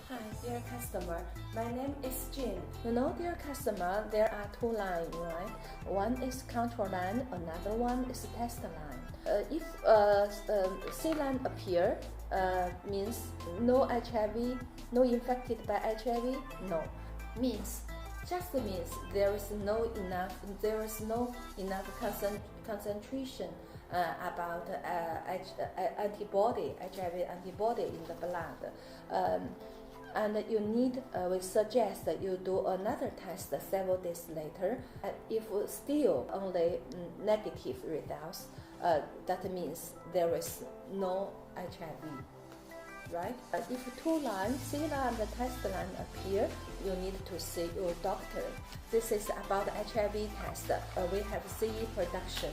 Hi, dear customer. My name is Jane. Dear customer, there are two lines, right? One is control line, another one is test line. If C line appear, means no HIV, no infected by HIV, no. Just means there is no enough concentration about antibody, HIV antibody in the blood. And we suggest that you do another test several days later. If still only negative results, that means there is no HIV. Right? If two lines, C line and test line appear, you need to see your doctor. This is about HIV test. We have CE production.